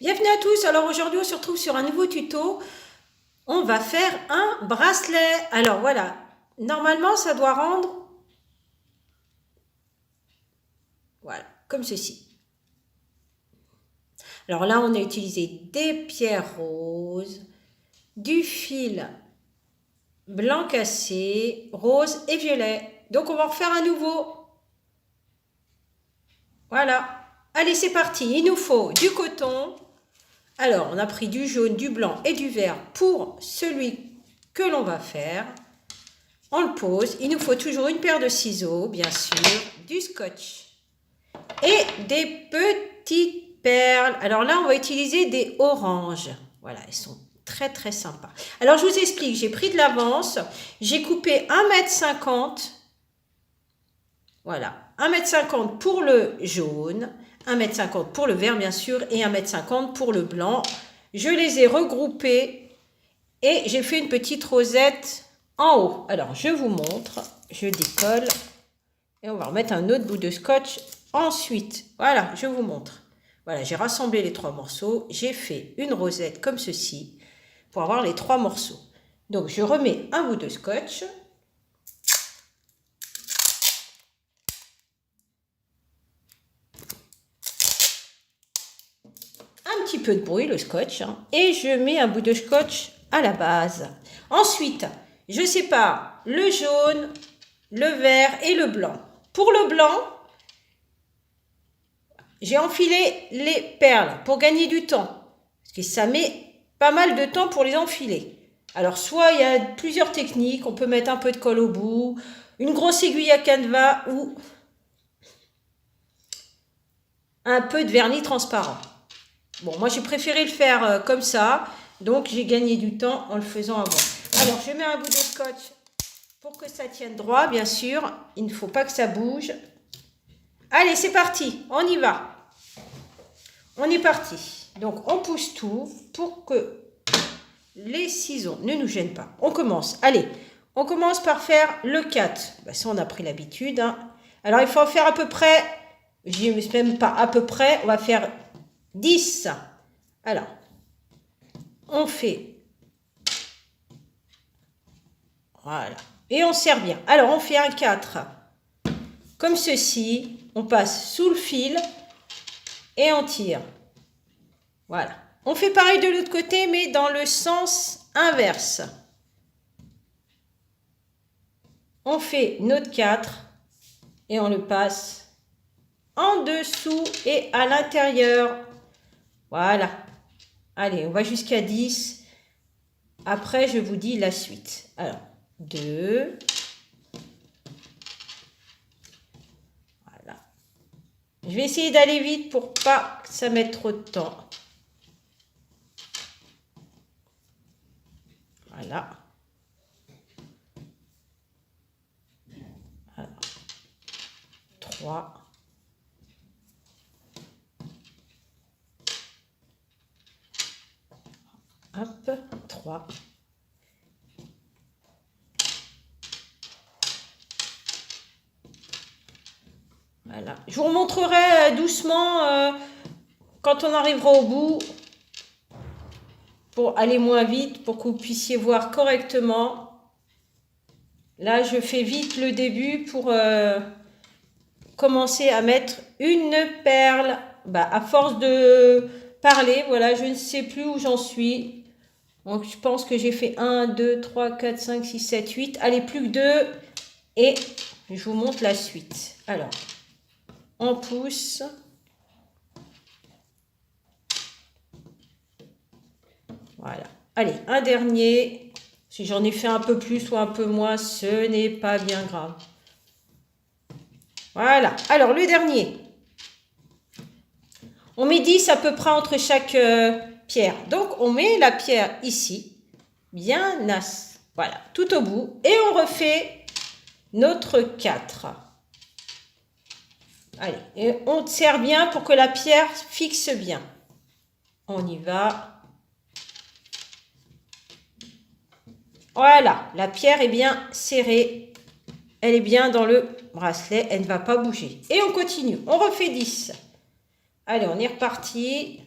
Bienvenue à tous. Alors aujourd'hui on se retrouve sur un nouveau tuto. On va faire un bracelet. Alors voilà, normalement ça doit rendre voilà comme ceci. Alors là on a utilisé des pierres roses, du fil blanc cassé, rose et violet. Donc on va en refaire un nouveau. Voilà. Allez, c'est parti. Il nous faut du coton. Alors, on a pris du jaune, du blanc et du vert pour celui que l'on va faire. On le pose. Il nous faut toujours une paire de ciseaux, bien sûr, du scotch et des petites perles. Alors là, on va utiliser des oranges. Voilà, elles sont très très sympas. Alors, je vous explique. J'ai pris de l'avance. J'ai coupé 1,50 m. Voilà, 1,50 m pour le jaune, 1,50 m pour le vert bien sûr et 1,50 m pour le blanc. Je les ai regroupés et j'ai fait une petite rosette en haut. Alors je vous montre, je décolle et on va remettre un autre bout de scotch ensuite. Voilà, je vous montre. Voilà, j'ai rassemblé les trois morceaux, j'ai fait une rosette comme ceci pour avoir les trois morceaux. Donc je remets un bout de scotch. Un petit peu de bruit, le scotch, hein, et je mets un bout de scotch à la base. Ensuite, je sépare le jaune, le vert et le blanc. Pour le blanc, j'ai enfilé les perles pour gagner du temps, parce que ça met pas mal de temps pour les enfiler. Alors, soit il y a plusieurs techniques, on peut mettre un peu de colle au bout, une grosse aiguille à canevas ou un peu de vernis transparent. Bon, moi j'ai préféré le faire comme ça, donc j'ai gagné du temps en le faisant avant. Alors je mets un bout de scotch pour que ça tienne droit, bien sûr. Il ne faut pas que ça bouge. Allez, c'est parti, on y va. On est parti. Donc on pousse tout pour que les ciseaux ne nous gênent pas. On commence, allez, on commence par faire le 4. Ben, ça on a pris l'habitude. Hein. Alors il faut en faire à peu près, je ne sais même pas à peu près, on va faire 10. Alors, on fait, voilà, et on serre bien. Alors, on fait un 4, comme ceci, on passe sous le fil et on tire. Voilà. On fait pareil de l'autre côté, mais dans le sens inverse. On fait notre 4 et on le passe en dessous et à l'intérieur. Voilà. Allez, on va jusqu'à 10. Après, je vous dis la suite. Alors, 2. Voilà. Je vais essayer d'aller vite pour pas que ça mette trop de temps. Voilà. Alors, 3. Hop, 3. Voilà. Je vous remontrerai doucement quand on arrivera au bout pour aller moins vite, pour que vous puissiez voir correctement. Là, je fais vite le début pour commencer à mettre une perle. Bah, à force de parler, voilà, je ne sais plus où j'en suis. Donc, je pense que j'ai fait 1, 2, 3, 4, 5, 6, 7, 8. Allez, plus que 2. Et je vous montre la suite. Alors, on pousse. Voilà. Allez, un dernier. Si j'en ai fait un peu plus ou un peu moins, ce n'est pas bien grave. Voilà. Alors, le dernier. On met 10 à peu près entre chaque pierre. Donc, on met la pierre ici, bien nasse. Voilà, tout au bout. Et on refait notre 4. Allez, et on serre bien pour que la pierre fixe bien. On y va. Voilà, la pierre est bien serrée. Elle est bien dans le bracelet, elle ne va pas bouger. Et on continue, on refait 10. Allez, on est reparti.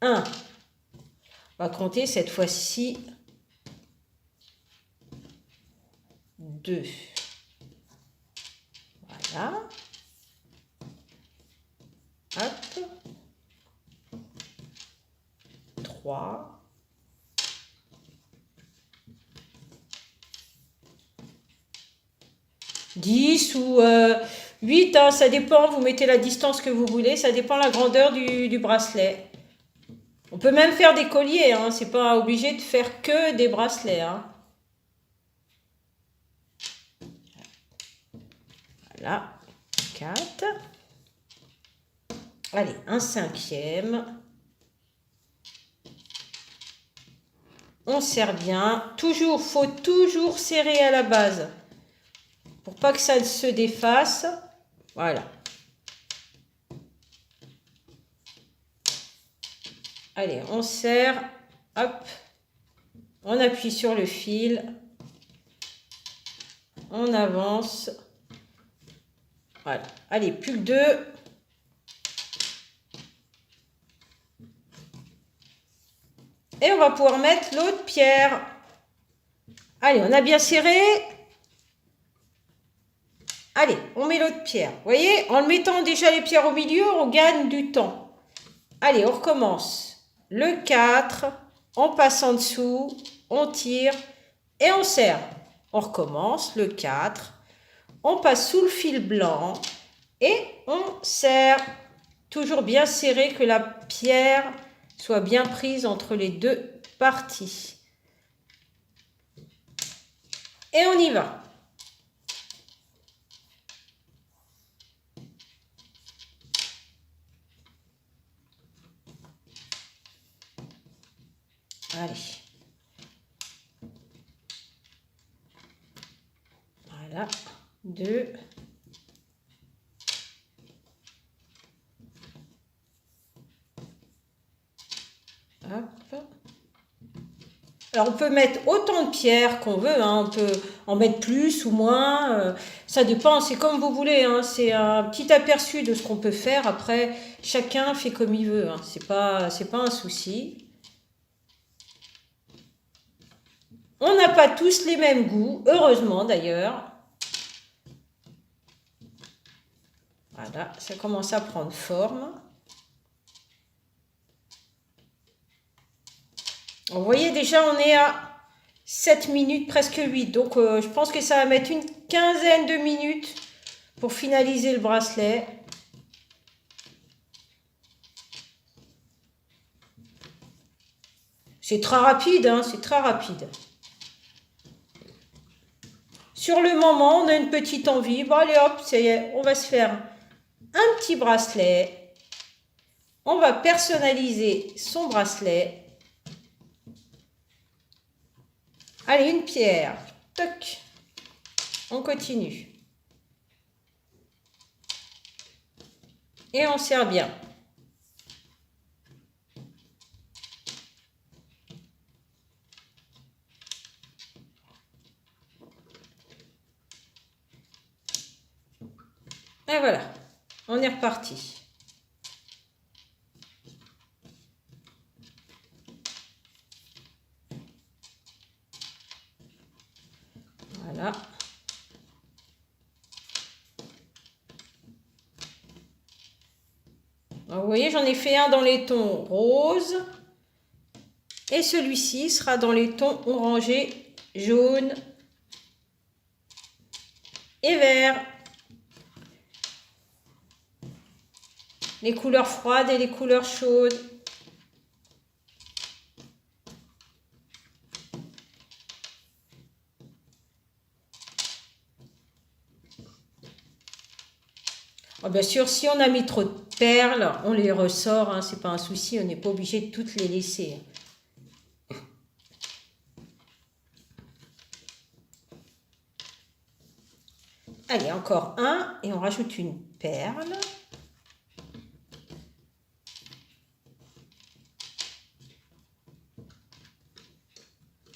1. On va compter cette fois-ci 2. Voilà. Hop. 3. 10 ou 8, hein, ça dépend, vous mettez la distance que vous voulez, ça dépend de la grandeur du bracelet. On peut même faire des colliers, hein, c'est pas obligé de faire que des bracelets. Hein. Voilà, 4. Allez, un 5e. On serre bien. Toujours, faut toujours serrer à la base. Pour pas que ça se défasse. Voilà. Allez, on serre. Hop. On appuie sur le fil. On avance. Voilà. Allez, plus que 2. Et on va pouvoir mettre l'autre pierre. Allez, on a bien serré. Allez, on met l'autre pierre. Vous voyez, en mettant déjà les pierres au milieu, on gagne du temps. Allez, on recommence. Le 4, on passe en dessous, on tire et on serre. On recommence, le 4, on passe sous le fil blanc et on serre. Toujours bien serré, que la pierre soit bien prise entre les deux parties. Et on y va. Allez. Voilà. 2. Hop. Alors, on peut mettre autant de pierres qu'on veut, hein. On peut en mettre plus ou moins. Ça dépend, c'est comme vous voulez. Hein. C'est un petit aperçu de ce qu'on peut faire. Après, chacun fait comme il veut. Hein. C'est pas un souci. On n'a pas tous les mêmes goûts, heureusement d'ailleurs. Voilà, ça commence à prendre forme. Vous voyez, déjà, on est à 7 minutes, presque 8. Donc, je pense que ça va mettre une quinzaine de minutes pour finaliser le bracelet. C'est très rapide, hein, c'est très rapide. Sur le moment, on a une petite envie. Bon, allez hop, ça y est, on va se faire un petit bracelet. On va personnaliser son bracelet. Allez, une pierre. Toc. On continue. Et on serre bien. Et voilà, on est reparti. Voilà. Donc, vous voyez, j'en ai fait un dans les tons roses. Et celui-ci sera dans les tons orangés, jaune et vert. Les couleurs froides et les couleurs chaudes. Oh, bien sûr, si on a mis trop de perles, on les ressort, hein, c'est pas un souci, on n'est pas obligé de toutes les laisser. Allez, encore un et on rajoute une perle.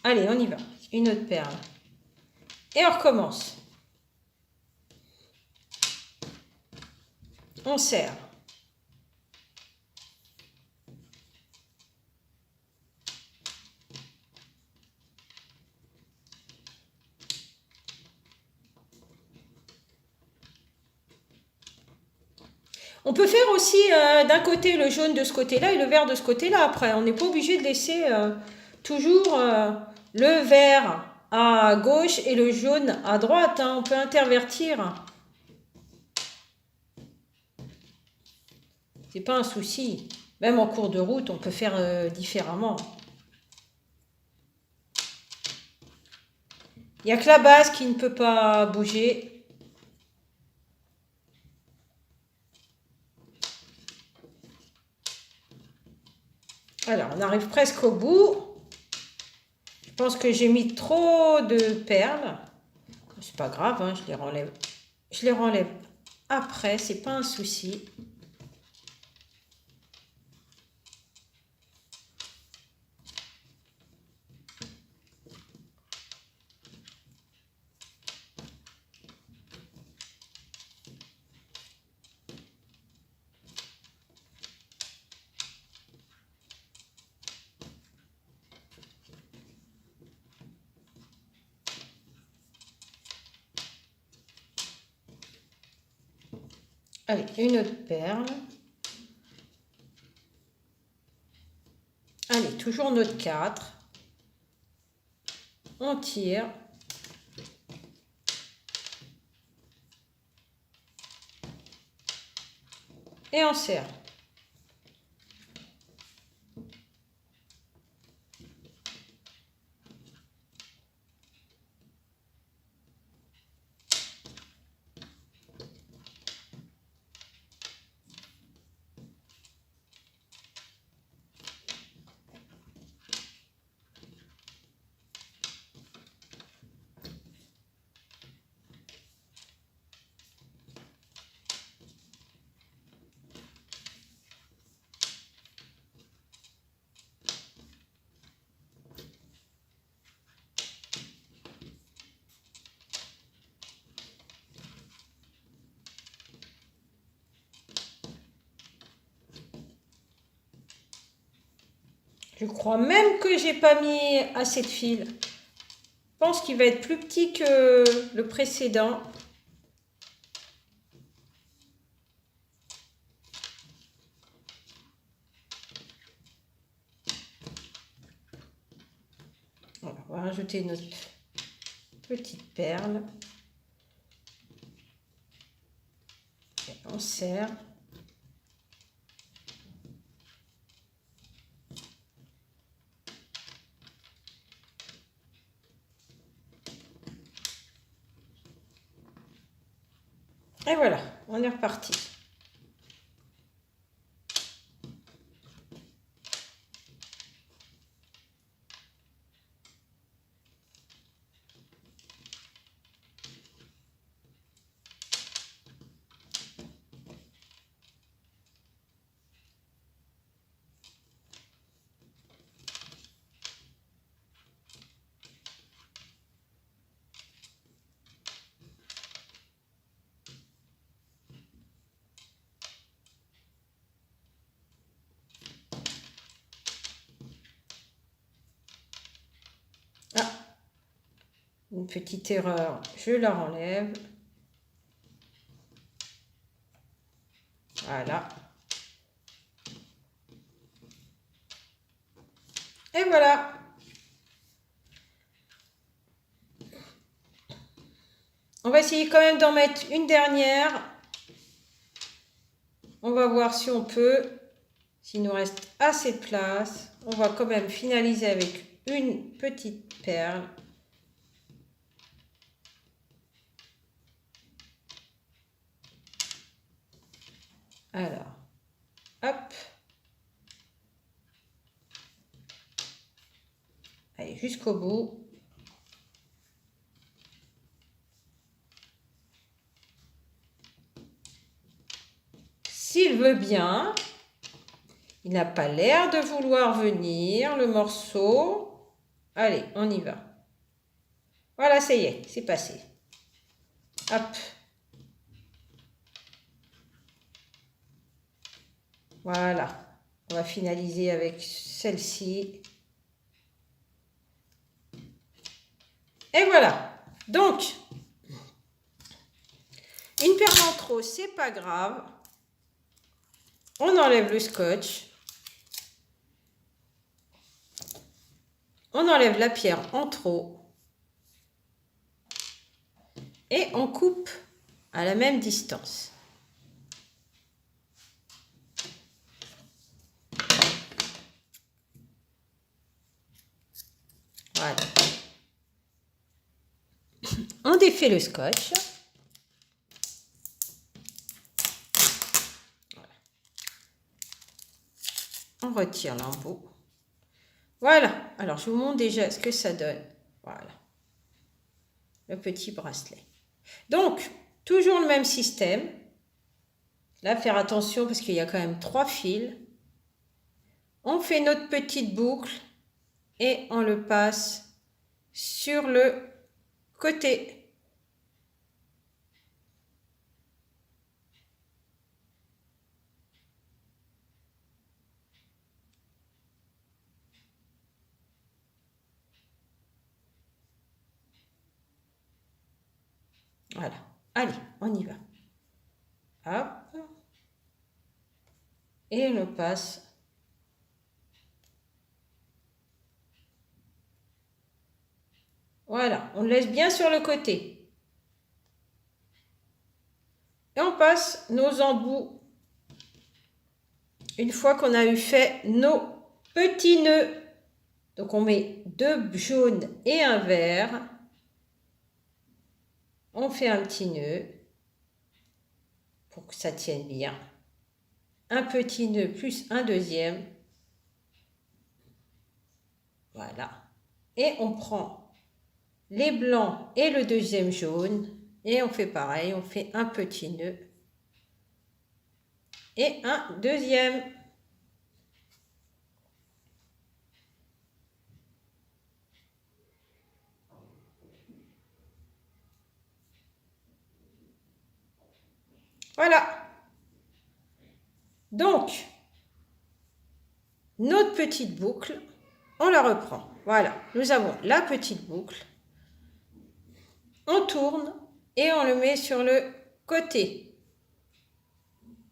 Allez, on y va. Une autre perle. Et on recommence. On serre. On peut faire aussi d'un côté le jaune de ce côté-là et le vert de ce côté-là après. On n'est pas obligé de laisser toujours le vert à gauche et le jaune à droite. Hein. On peut intervertir. C'est pas un souci. Même en cours de route, on peut faire différemment. Il n'y a que la base qui ne peut pas bouger. Alors, on arrive presque au bout. Je pense que j'ai mis trop de perles. C'est pas grave, hein, je les renlève. Je les renlève après, c'est pas un souci. Allez, une autre perle. Allez, toujours notre 4. On tire. Et on serre. Je crois même que j'ai pas mis assez de fil. Je pense qu'il va être plus petit que le précédent. Voilà, on va rajouter notre petite perle. Et on serre. Et voilà, on est reparti. Ah, une petite erreur, je la enlève. Voilà. Et voilà. On va essayer quand même d'en mettre une dernière. On va voir si on peut. S'il nous reste assez de place. On va quand même finaliser avec une petite perle. Alors, hop. Allez, jusqu'au bout. S'il veut bien, il n'a pas l'air de vouloir venir, le morceau. Allez, on y va. Voilà, ça y est, c'est passé. Hop. Voilà. On va finaliser avec celle-ci. Et voilà. Donc, une perle en trop, c'est pas grave. On enlève le scotch. On enlève la pierre en trop. Et on coupe à la même distance. Voilà. On défait le scotch. Voilà. On retire l'embout. Voilà. Alors, je vous montre déjà ce que ça donne. Voilà. Le petit bracelet. Donc, toujours le même système. Là, faire attention parce qu'il y a quand même 3 fils. On fait notre petite boucle et on le passe sur le côté. Voilà. Allez, on y va. Hop. Et on le passe. Voilà, on le laisse bien sur le côté. Et on passe nos embouts une fois qu'on a eu fait nos petits nœuds. Donc on met 2 jaunes et un vert. On fait un petit nœud pour que ça tienne bien. Un petit nœud plus un deuxième. Voilà. Et on prend les blancs et le deuxième jaune. Et on fait pareil, on fait un petit nœud. Et un deuxième. Voilà. Donc, notre petite boucle, on la reprend. Voilà, nous avons la petite boucle. On tourne et on le met sur le côté.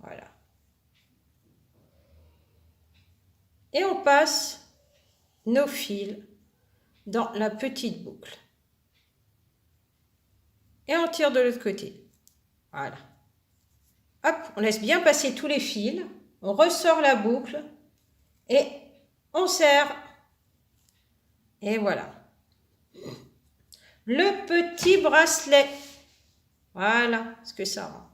Voilà. Et on passe nos fils dans la petite boucle. Et on tire de l'autre côté. Voilà. Hop, on laisse bien passer tous les fils. On ressort la boucle et on serre. Et voilà. Le petit bracelet. Voilà ce que ça rend.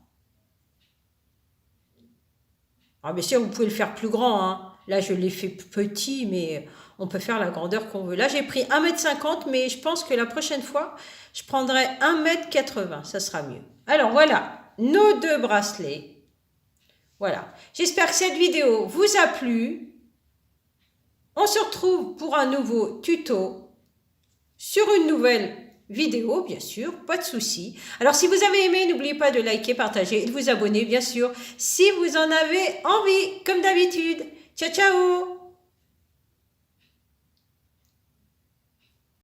Alors bien sûr, vous pouvez le faire plus grand. Hein. Là, je l'ai fait petit, mais on peut faire la grandeur qu'on veut. Là, j'ai pris 1,50 m, mais je pense que la prochaine fois, je prendrai 1,80 m. Ça sera mieux. Alors voilà, nos 2 bracelets. Voilà. J'espère que cette vidéo vous a plu. On se retrouve pour un nouveau tuto sur une nouvelle vidéo, bien sûr, pas de souci. Alors, si vous avez aimé, n'oubliez pas de liker, partager et de vous abonner, bien sûr, si vous en avez envie, comme d'habitude. Ciao, ciao!